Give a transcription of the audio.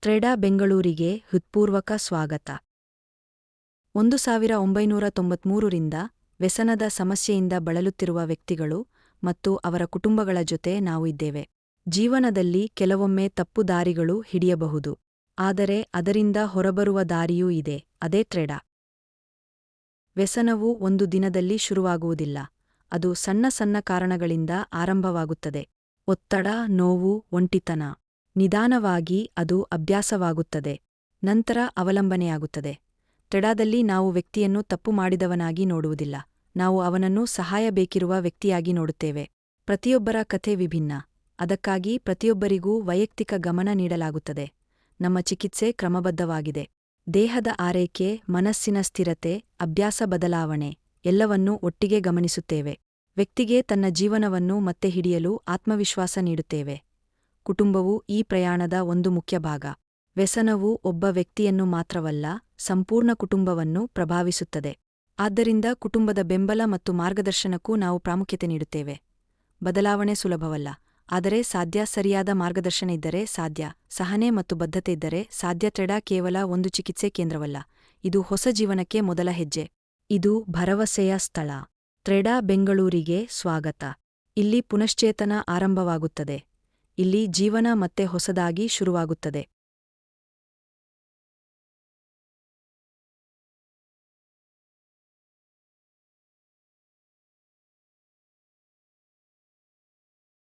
ಟ್ರೆಡಾ ಬೆಂಗಳೂರಿಗೆ ಹೃತ್ಪೂರ್ವಕ ಸ್ವಾಗತ. 1993ರಿಂದ ವ್ಯಸನದ ಸಮಸ್ಯೆಯಿಂದ ಬಳಲುತ್ತಿರುವ ವ್ಯಕ್ತಿಗಳು ಮತ್ತು ಅವರ ಕುಟುಂಬಗಳ ಜೊತೆ ನಾವು ಇದ್ದೇವೆ. ಜೀವನದಲ್ಲಿ ಕೆಲವೊಮ್ಮೆ ತಪ್ಪು ದಾರಿಗಳು ಹಿಡಿಯಬಹುದು, ಆದರೆ ಅದರಿಂದ ಹೊರಬರುವ ದಾರಿಯೂ ಇದೆ, ಅದೇ ಟ್ರೆಡಾ. ವ್ಯಸನವು ಒಂದು ದಿನದಲ್ಲಿ ಶುರುವಾಗುವುದಿಲ್ಲ, ಅದು ಸಣ್ಣ ಸಣ್ಣ ಕಾರಣಗಳಿಂದ ಆರಂಭವಾಗುತ್ತದೆ. ಒತ್ತಡ, ನೋವು, ಒಂಟಿತನ. ನಿಧಾನವಾಗಿ ಅದು ಅಭ್ಯಾಸವಾಗುತ್ತದೆ, ನಂತರ ಅವಲಂಬನೆಯಾಗುತ್ತದೆ. ಟ್ರೆಡಾದಲ್ಲಿ ನಾವು ವ್ಯಕ್ತಿಯನ್ನು ತಪ್ಪು ಮಾಡಿದವನಾಗಿ ನೋಡುವುದಿಲ್ಲ, ನಾವು ಅವನನ್ನು ಸಹಾಯ ಬೇಕಿರುವ ವ್ಯಕ್ತಿಯಾಗಿ ನೋಡುತ್ತೇವೆ. ಪ್ರತಿಯೊಬ್ಬರ ಕಥೆ ವಿಭಿನ್ನ, ಅದಕ್ಕಾಗಿ ಪ್ರತಿಯೊಬ್ಬರಿಗೂ ವೈಯಕ್ತಿಕ ಗಮನ ನೀಡಲಾಗುತ್ತದೆ. ನಮ್ಮ ಚಿಕಿತ್ಸೆ ಕ್ರಮಬದ್ಧವಾಗಿದೆ. ದೇಹದ ಆರೈಕೆ, ಮನಸ್ಸಿನ ಸ್ಥಿರತೆ, ಅಭ್ಯಾಸ ಬದಲಾವಣೆ ಎಲ್ಲವನ್ನೂ ಒಟ್ಟಿಗೆ ಗಮನಿಸುತ್ತೇವೆ. ವ್ಯಕ್ತಿಗೆ ತನ್ನ ಜೀವನವನ್ನು ಮತ್ತೆ ಹಿಡಿಯಲು ಆತ್ಮವಿಶ್ವಾಸ ನೀಡುತ್ತೇವೆ. ಕುಟುಂಬವು ಈ ಪ್ರಯಾಣದ ಒಂದು ಮುಖ್ಯ ಭಾಗ. ವ್ಯಸನವು ಒಬ್ಬ ವ್ಯಕ್ತಿಯನ್ನು ಮಾತ್ರವಲ್ಲ, ಸಂಪೂರ್ಣ ಕುಟುಂಬವನ್ನು ಪ್ರಭಾವಿಸುತ್ತದೆ. ಆದ್ದರಿಂದ ಕುಟುಂಬದ ಬೆಂಬಲ ಮತ್ತು ಮಾರ್ಗದರ್ಶನಕ್ಕೂ ನಾವು ಪ್ರಾಮುಖ್ಯತೆ ನೀಡುತ್ತೇವೆ. ಬದಲಾವಣೆ ಸುಲಭವಲ್ಲ, ಆದರೆ ಸಾಧ್ಯ. ಸರಿಯಾದ ಮಾರ್ಗದರ್ಶನ ಇದ್ದರೆ ಸಾಧ್ಯ, ಸಹನೆ ಮತ್ತು ಬದ್ಧತೆ ಇದ್ದರೆ ಸಾಧ್ಯ. ಟ್ರೆಡಾ ಕೇವಲ ಒಂದು ಚಿಕಿತ್ಸೆ ಕೇಂದ್ರವಲ್ಲ, ಇದು ಹೊಸ ಜೀವನಕ್ಕೆ ಮೊದಲ ಹೆಜ್ಜೆ. ಇದು ಭರವಸೆಯ ಸ್ಥಳ. ಟ್ರೆಡಾ ಬೆಂಗಳೂರಿಗೆ ಸ್ವಾಗತ. ಇಲ್ಲಿ ಪುನಶ್ಚೇತನ ಆರಂಭವಾಗುತ್ತದೆ, ಇಲ್ಲಿ ಜೀವನ ಮತ್ತೆ ಹೊಸದಾಗಿ ಶುರುವಾಗುತ್ತದೆ.